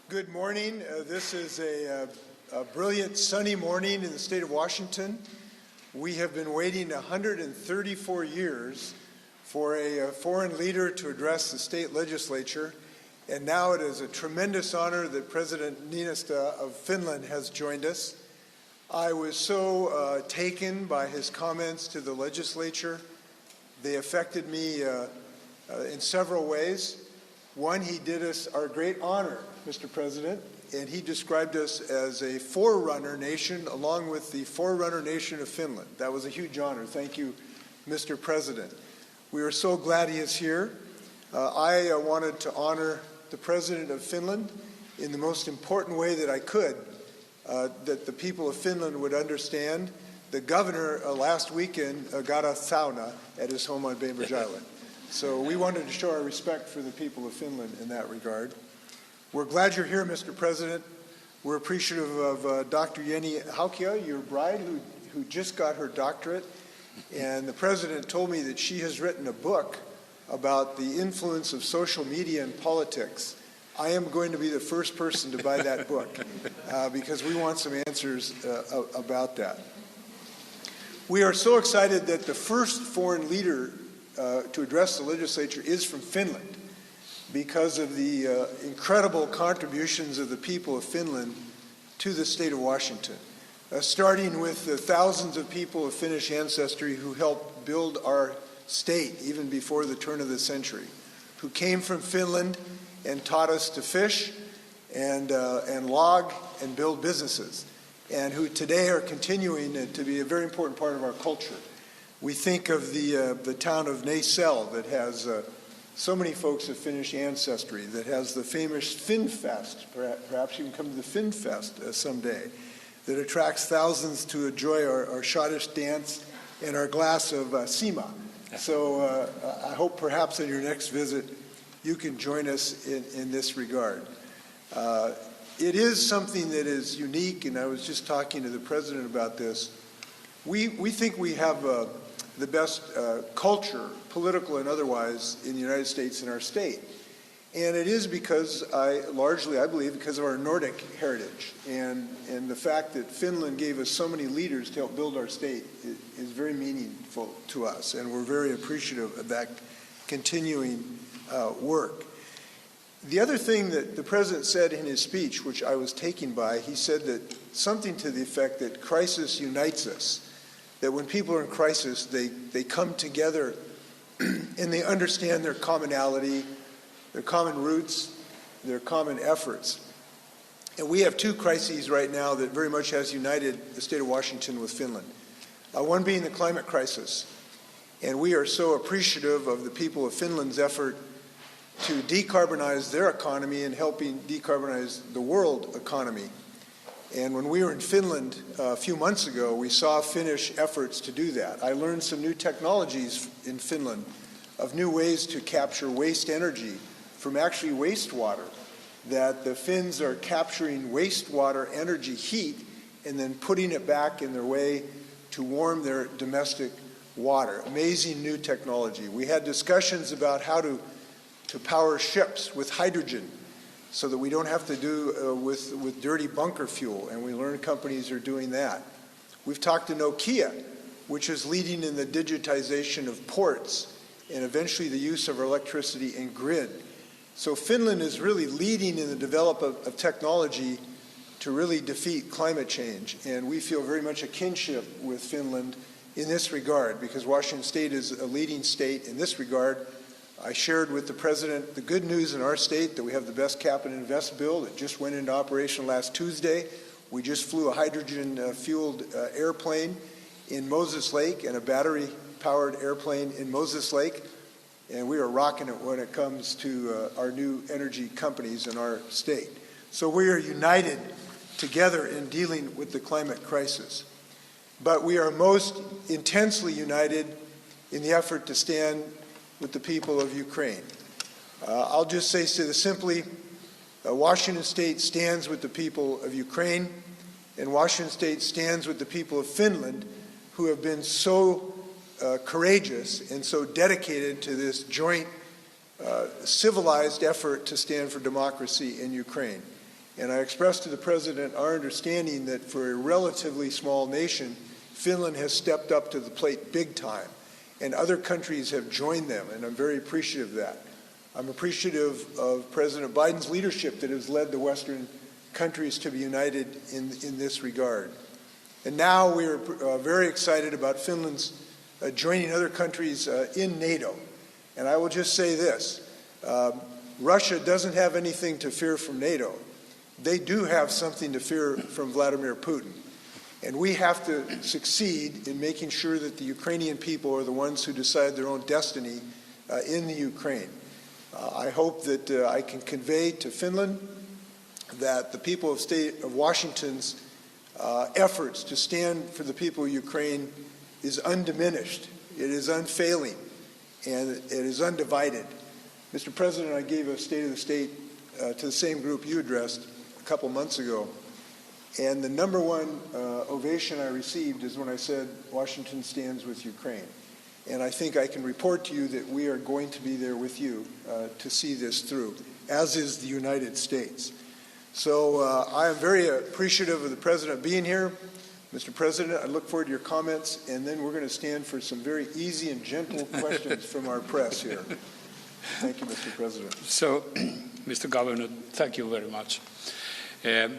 Good morning. This is a brilliant sunny morning in the state of Washington. We have been waiting 134 years for a foreign leader to address the state legislature, and now it is a tremendous honor that President Niinistö of Finland has joined us. I was so taken by his comments to the legislature. They affected me in several ways. One, he did us our great honor, Mr. President, and he described us as a forerunner nation along with the forerunner nation of Finland. That was a huge honor. Thank you, Mr. President. We are so glad he is here. I wanted to honor the President of Finland in the most important way that I could, that the people of Finland would understand. The governor last weekend got a sauna at his home on Bainbridge Island. So we wanted to show our respect for the people of Finland in that regard. We're glad you're here, Mr. President. We're appreciative of Dr. Jenny Haukea, your bride, who just got her doctorate. And the President told me that she has written a book about the influence of social media and politics. I am going to be the first person to buy that book because we want some answers about that. We are so excited that the first foreign leader to address the legislature is from Finland because of the incredible contributions of the people of Finland to the state of Washington, starting with the thousands of people of Finnish ancestry who helped build our state even before the turn of the century, who came from Finland and taught us to fish and log and build businesses, and who today are continuing to be a very important part of our culture. We think of the town of Inslee that has so many folks of Finnish ancestry, that has the famous Finn Fest. Perhaps you can come to the Finn Fest someday, that attracts thousands to enjoy our schottish dance and our glass of sima. So I hope perhaps on your next visit you can join us in this regard. It is something that is unique, and I was just talking to the President about this. We think we have the best culture, political and otherwise, in the United States and our state. And it is because, largely, I believe, because of our Nordic heritage. And the fact that Finland gave us so many leaders to help build our state is very meaningful to us. And we're very appreciative of that continuing work. The other thing that the President said in his speech, which I was taken by, he said that something to the effect that crisis unites us. That when people are in crisis, they come together and they understand their commonality, their common roots, their common efforts. And we have two crises right now that very much has united the state of Washington with Finland. One being the climate crisis. And we are so appreciative of the people of Finland's effort to decarbonize their economy and helping decarbonize the world economy. And when we were in Finland a few months ago, we saw Finnish efforts to do that. I learned some new technologies in Finland of new ways to capture waste energy from actually wastewater, that the Finns are capturing wastewater energy heat and then putting it back in their way to warm their domestic water. Amazing new technology. We had discussions about how to power ships with hydrogen, so that we don't have to do with dirty bunker fuel, and we learn companies are doing that. We've talked to Nokia, which is leading in the digitization of ports and eventually the use of our electricity and grid. So Finland is really leading in the development of technology to really defeat climate change, and we feel very much a kinship with Finland in this regard, because Washington State is a leading state in this regard. I shared with the President the good news in our state that we have the best cap and invest bill that just went into operation last Tuesday. We just flew a hydrogen-fueled airplane in Moses Lake and a battery-powered airplane in Moses Lake. And we are rocking it when it comes to our new energy companies in our state. So we are united together in dealing with the climate crisis. But we are most intensely united in the effort to stand with the people of Ukraine. I'll just say simply, Washington State stands with the people of Ukraine, and Washington State stands with the people of Finland, who have been so courageous and so dedicated to this joint civilized effort to stand for democracy in Ukraine. And I expressed to the President our understanding that for a relatively small nation, Finland has stepped up to the plate big time, and other countries have joined them, and I'm very appreciative of that. I'm appreciative of President Biden's leadership that has led the Western countries to be united in this regard. And now we are very excited about Finland's joining other countries in NATO. And I will just say this, Russia doesn't have anything to fear from NATO. They do have something to fear from Vladimir Putin. And we have to succeed in making sure that the Ukrainian people are the ones who decide their own destiny in the Ukraine. I hope that I can convey to Finland that the people of state of Washington's efforts to stand for the people of Ukraine is undiminished, it is unfailing, and it is undivided. Mr. President, I gave a State of the State to the same group you addressed a couple months ago, and the number one ovation I received is when I said Washington stands with Ukraine. And I think I can report to you that we are going to be there with you to see this through, as is the United States. So I am very appreciative of the President being here. Mr. President, I look forward to your comments, and then we're going to stand for some very easy and gentle questions from our press here. Thank you, Mr. President. So, Mr. Governor, thank you very much.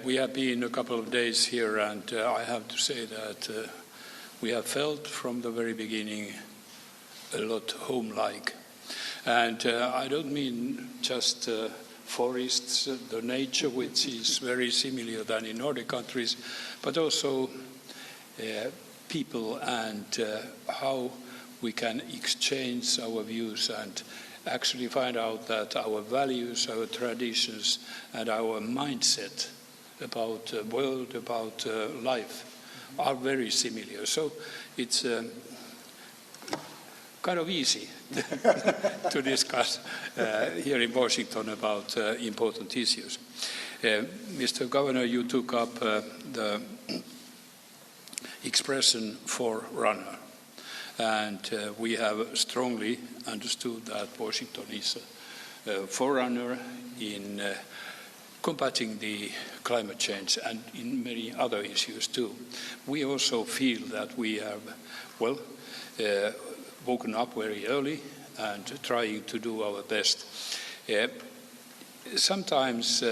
We have been a couple of days here, and I have to say that we have felt from the very beginning a lot home-like. And I don't mean just forests, the nature which is very similar than in Nordic countries, but also people and how we can exchange our views and actually find out that our values, our traditions, and our mindset about the world, about life are very similar. So it's kind of easy to discuss here in Washington about important issues. Mr. Governor, you took up the expression forerunner, and we have strongly understood that Washington is a forerunner in combating the climate change and in many other issues too. We also feel that we have, well, woken up very early and trying to do our best. Sometimes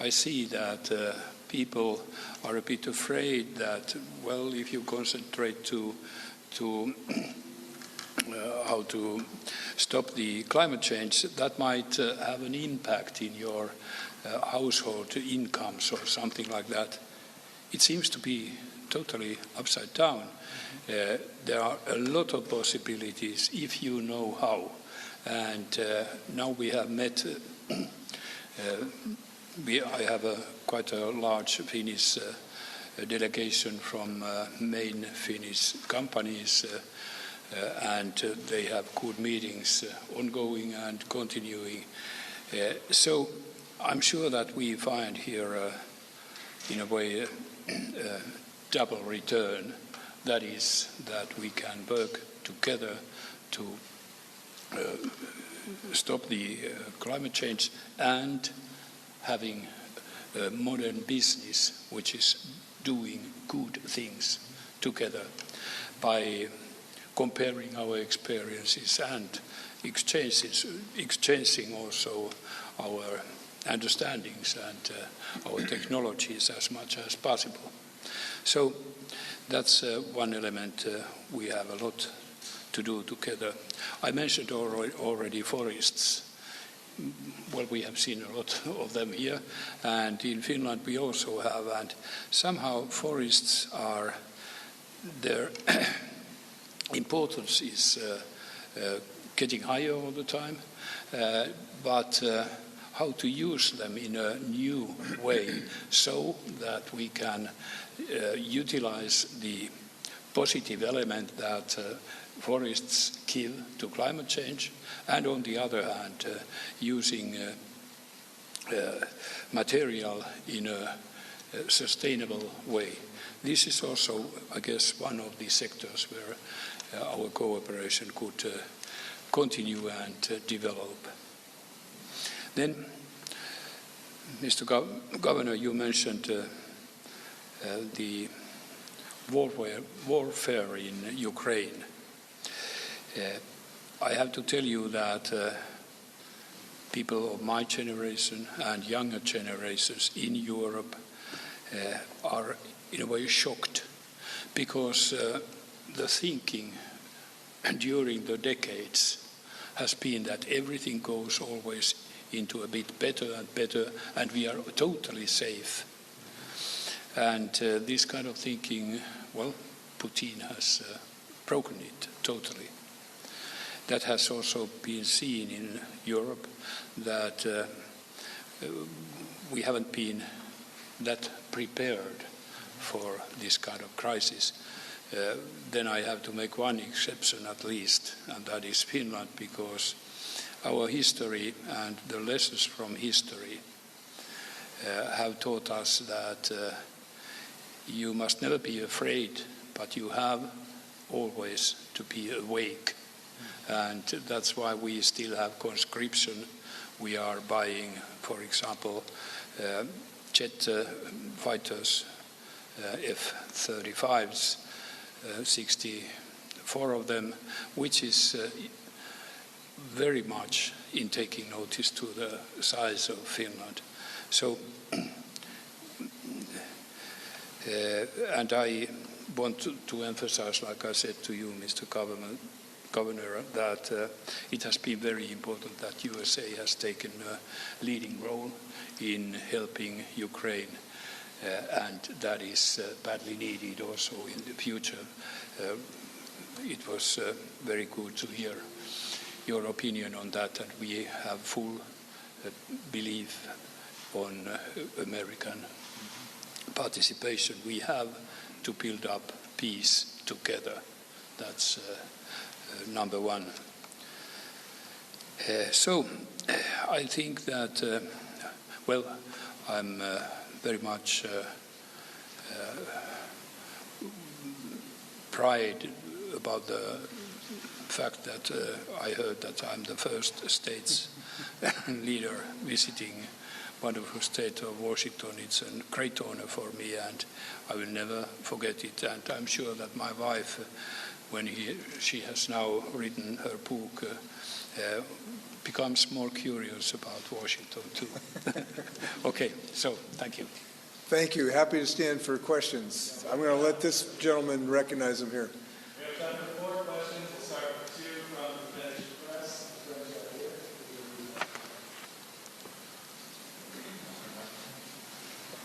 I see that people are a bit afraid that, well, if you concentrate to how to stop the climate change, that might have an impact in your household incomes or something like that. It seems to be totally upside down. There are a lot of possibilities if you know how. And now we have met, I have quite a large Finnish delegation from main Finnish companies, and they have good meetings ongoing and continuing. So I'm sure that we find here, in a way, double return. That is, that we can work together to stop the climate change and having a modern business which is doing good things together by comparing our experiences and exchanging also our understandings and our technologies as much as possible. So that's one element. We have a lot to do together. I mentioned already forests. Well, we have seen a lot of them here, and in Finland we also have, and somehow forests are, their importance is getting higher all the time, but how to use them in a new way so that we can utilize the positive element that forests give to climate change, and on the other hand, using material in a sustainable way. This is also, I guess, one of the sectors where our cooperation could continue and develop. Then Mr. Governor, you mentioned the warfare in Ukraine. I have to tell you that people of my generation and younger generations in Europe are in a way shocked, because the thinking during the decades has been that everything goes always into a bit better and better, and we are totally safe. And this kind of thinking, well, Putin has broken it totally. That has also been seen in Europe, that we haven't been that prepared for this kind of crisis. Then I have to make one exception at least, and that is Finland, because our history and the lessons from history have taught us that you must never be afraid, but you have always to be awake. And that's why we still have conscription. We are buying, for example, jet fighters, F-35s, 64 of them, which is very much in taking notice to the size of Finland. So, and I want to emphasize, like I said to you, Mr. Governor, that it has been very important that USA has taken a leading role in helping Ukraine, and that is badly needed also in the future. It was very good to hear your opinion on that, and we have full belief on American participation. We have to build up peace together. That's number one. So I think that, well, I'm very much pride about the fact that I heard that I'm the first state's leader visiting wonderful state of Washington. It's a great honor for me, and I will never forget it. And I'm sure that my wife, when she has now written her book, becomes more curious about Washington too. Okay, so thank you. Thank you. Happy to stand for questions. I'm going to let this gentleman recognize him here. We have time for 4 questions. We'll start with 2 from the Finnish press.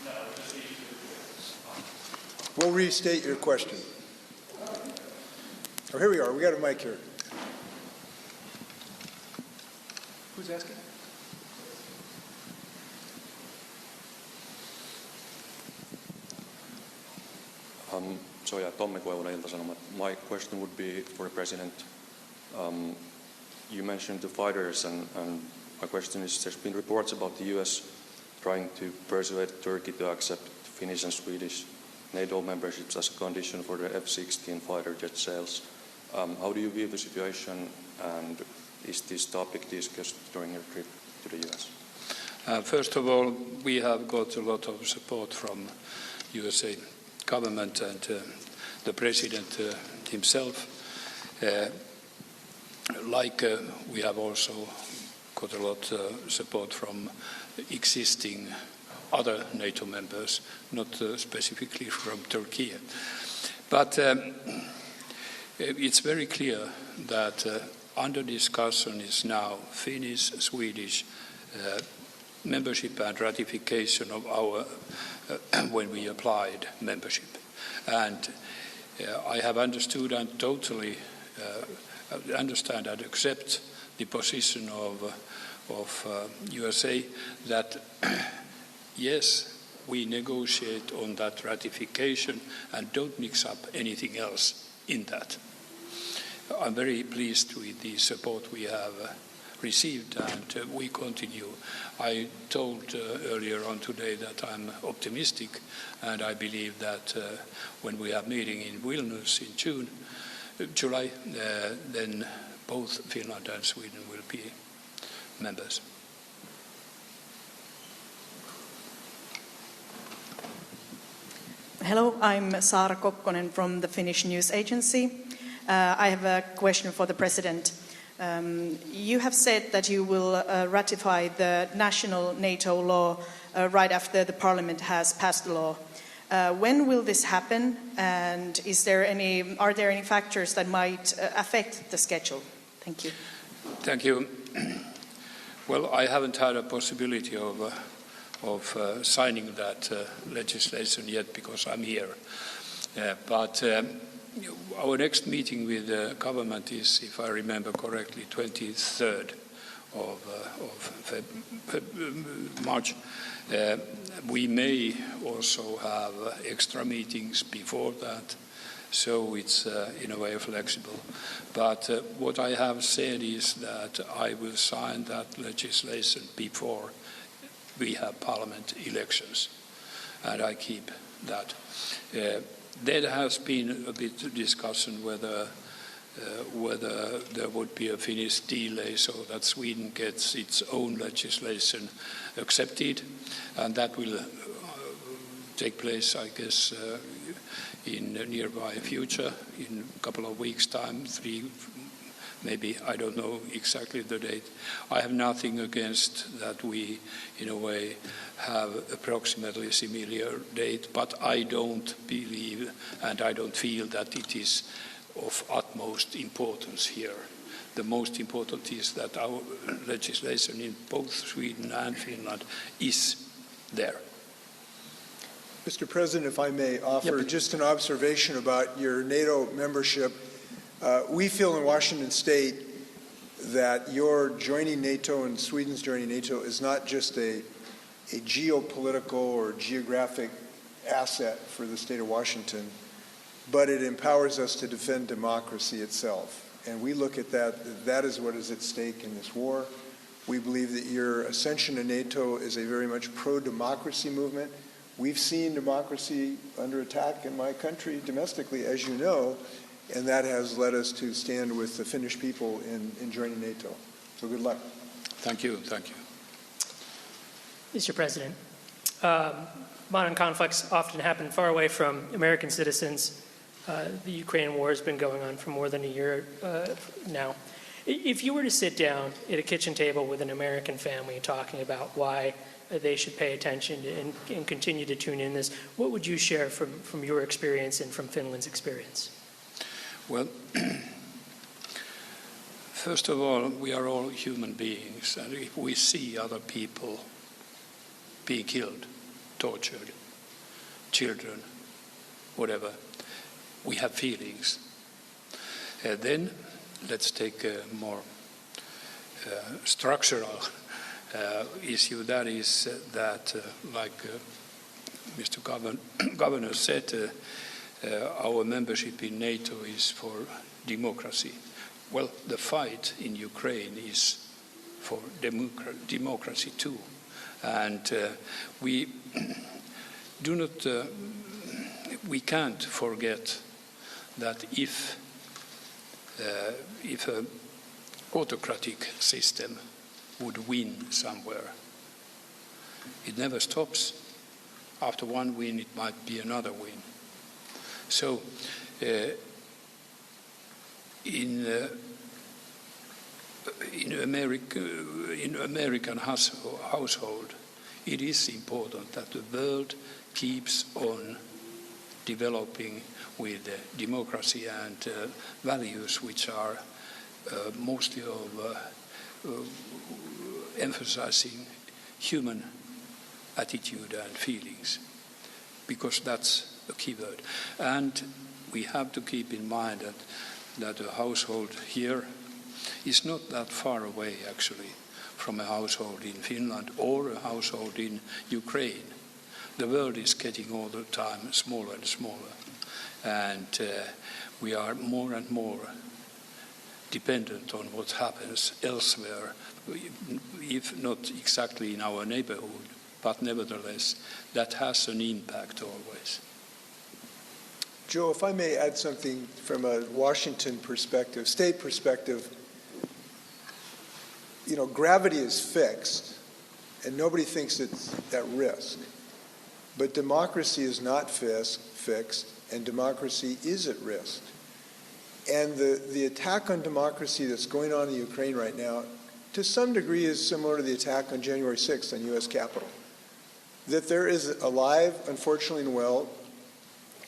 No, just We'll restate your question. Oh, here we are. We got a mic here. Who's asking? Tommi Koivula, Ilta-Sanomat. My question would be for the President. You mentioned the fighters, and my question is, there's been reports about the U.S. trying to persuade Turkey to accept Finnish and Swedish NATO memberships as a condition for the F-16 fighter jet sales. How do you view the situation, and is this topic discussed during your trip to the U.S.? First of all, we have got a lot of support from USA government and the President himself. We have also got a lot of support from existing other NATO members, not specifically from Turkey. But it's very clear that under discussion is now Finnish, Swedish membership and ratification of our when we applied membership. And I have understood and totally understand and accept the position of USA that yes, we negotiate on that ratification and don't mix up anything else in that. I'm very pleased with the support we have received, and we continue. I told earlier on today that I'm optimistic, and I believe that when we have meeting in Vilnius in July, then both Finland and Sweden will be members. Hello, I'm Saara Kokkonen from the Finnish news agency. I have a question for the President. You have said that you will ratify the national NATO law right after the Parliament has passed the law. When will this happen, and are there any factors that might affect the schedule? Thank you. Thank you. Well, I haven't had a possibility of signing that legislation yet because I'm here. But our next meeting with the government is, if I remember correctly, 23rd of March. We may also have extra meetings before that, so it's in a way flexible. But what I have said is that I will sign that legislation before we have parliament elections, and I keep that. There has been a bit of discussion whether there would be a Finnish delay so that Sweden gets its own legislation accepted, and that will take place, I guess, in the nearby future, in a couple of weeks' time, 3, maybe, I don't know exactly the date. I have nothing against that we, in a way, have approximately a similar date, but I don't believe and I don't feel that it is of utmost importance here. The most important is that our legislation in both Sweden and Finland is there. Mr. President, if I may offer just an observation about your NATO membership. We feel in Washington State that your joining NATO and Sweden's joining NATO is not just a geopolitical or geographic asset for the state of Washington, but it empowers us to defend democracy itself. And we look at that is what is at stake in this war. We believe that your ascension to NATO is a very much pro-democracy movement. We've seen democracy under attack in my country domestically, as you know, and that has led us to stand with the Finnish people in joining NATO. So good luck. Thank you. Thank you. Mr. President, modern conflicts often happen far away from American citizens. The Ukraine war has been going on for more than a year now. If you were to sit down at a kitchen table with an American family talking about why they should pay attention and continue to tune in this, what would you share from your experience and from Finland's experience? Well, first of all, we are all human beings, and if we see other people being killed, tortured, children, whatever, we have feelings. Then let's take a more structural issue. That is that, like Mr. Governor said, our membership in NATO is for democracy. Well, the fight in Ukraine is for democracy too. And we can't forget that if an autocratic system would win somewhere, it never stops. After one win, it might be another win. So, in American household, it is important that the world keeps on developing with democracy and values which are mostly emphasizing human attitude and feelings, because that's a key word. And we have to keep in mind that a household here is not that far away, actually, from a household in Finland or a household in Ukraine. The world is getting all the time smaller and smaller, and we are more and more dependent on what happens elsewhere, if not exactly in our neighborhood, but nevertheless, that has an impact always. Joe, if I may add something from a Washington perspective, state perspective, gravity is fixed, and nobody thinks it's at risk. but democracy is not fixed, and democracy is at risk. And the attack on democracy that's going on in Ukraine right now, to some degree, is similar to the attack on January 6th on U.S. Capitol. That there is alive, unfortunately and well,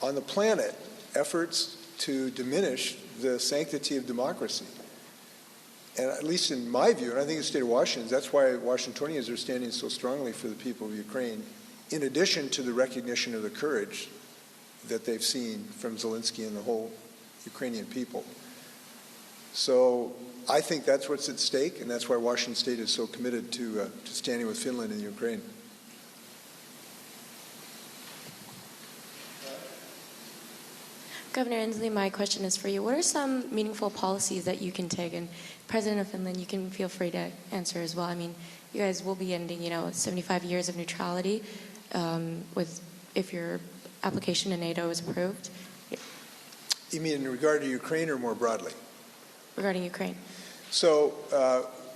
on the planet, efforts to diminish the sanctity of democracy. And at least in my view, and I think the state of Washington, that's why Washingtonians are standing so strongly for the people of Ukraine, in addition to the recognition of the courage that they've seen from Zelensky and the whole Ukrainian people. So I think that's what's at stake, and that's why Washington State is so committed to standing with Finland in Ukraine. Governor Inslee, my question is for you. What are some meaningful policies that you can take? And President of Finland, you can feel free to answer as well. I mean, you guys will be ending, 75 years of neutrality if your application to NATO is approved. You mean in regard to Ukraine or more broadly? Regarding Ukraine. So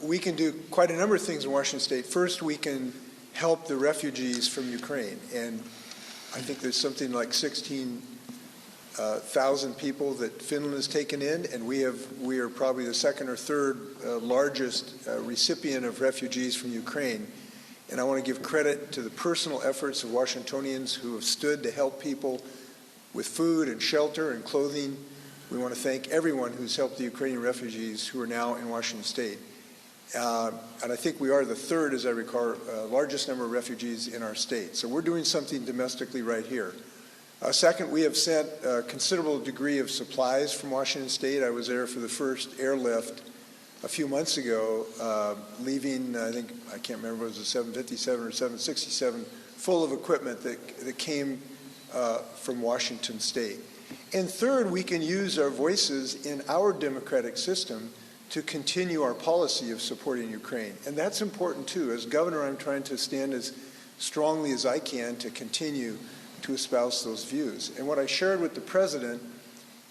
we can do quite a number of things in Washington State. First, we can help the refugees from Ukraine. And I think there's something like 16,000 people that Finland has taken in, and we are probably the second or third largest recipient of refugees from Ukraine. And I want to give credit to the personal efforts of Washingtonians who have stood to help people with food and shelter and clothing. We want to thank everyone who's helped the Ukrainian refugees who are now in Washington State. And I think we are the third, as I recall, largest number of refugees in our state. So we're doing something domestically right here. Second, we have sent a considerable degree of supplies from Washington State. I was there for the first airlift a few months ago, leaving, I can't remember if it was a 757 or 767, full of equipment that came from Washington State. And third, we can use our voices in our democratic system to continue our policy of supporting Ukraine. And that's important too. As governor, I'm trying to stand as strongly as I can to continue to espouse those views. And what I shared with the president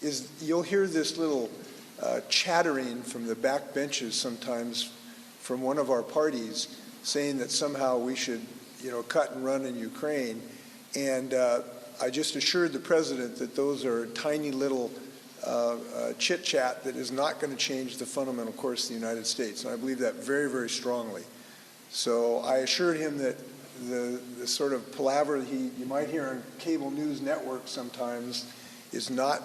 is you'll hear this little chattering from the back benches sometimes from one of our parties saying that somehow we should, cut and run in Ukraine. And I just assured the president that those are tiny little chit-chat that is not going to change the fundamental course of the United States. And I believe that very, very strongly. So I assured him that the sort of palaver you might hear on cable news networks sometimes is not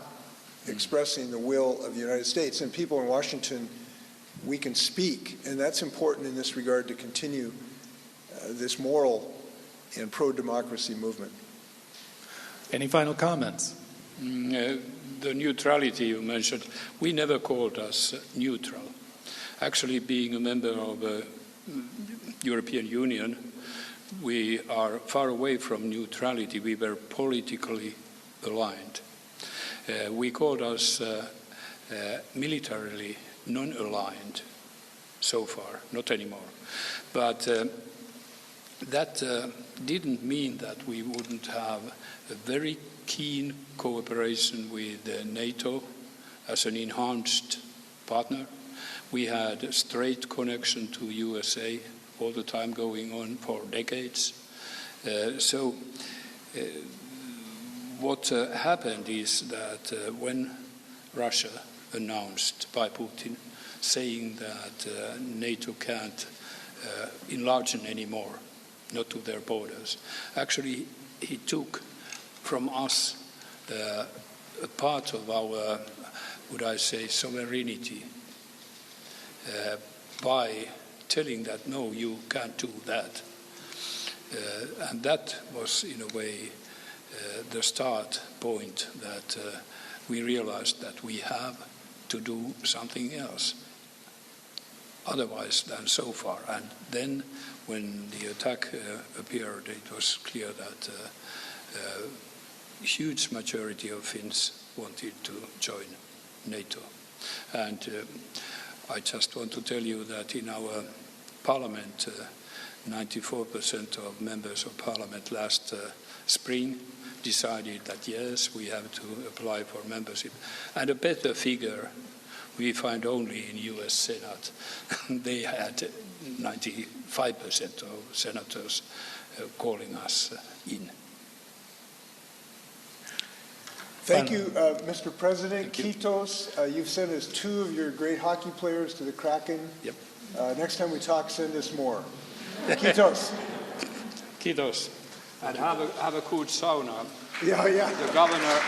expressing the will of the United States. And people in Washington, we can speak, and that's important in this regard to continue this moral and pro-democracy movement. Any final comments? The neutrality you mentioned, we never called us neutral. Actually, being a member of the European Union, we are far away from neutrality. We were politically aligned. We called us militarily non-aligned so far, not anymore. But that didn't mean that we wouldn't have a very keen cooperation with NATO as an enhanced partner. We had a straight connection to USA all the time going on for decades. What happened is that when Russia announced by Putin saying that NATO can't enlarge anymore, not to their borders, actually he took from us a part of our, would I say, sovereignty by telling that, no, you can't do that. And that was, in a way, the start point that we realized that we have to do something else otherwise than so far. And then when the attack appeared, it was clear that a huge majority of Finns wanted to join NATO. And I just want to tell you that in our parliament, 94% of members of parliament last spring decided that yes, we have to apply for membership. And a better figure we find only in US Senate. They had 95% of senators calling us in. Thank you, Mr. President. Kitos, you've sent us 2 of your great hockey players to the Kraken. Yep. Next time we talk, send us more. Kitos. Kiitos. And have a good sauna. Yeah, yeah. The governor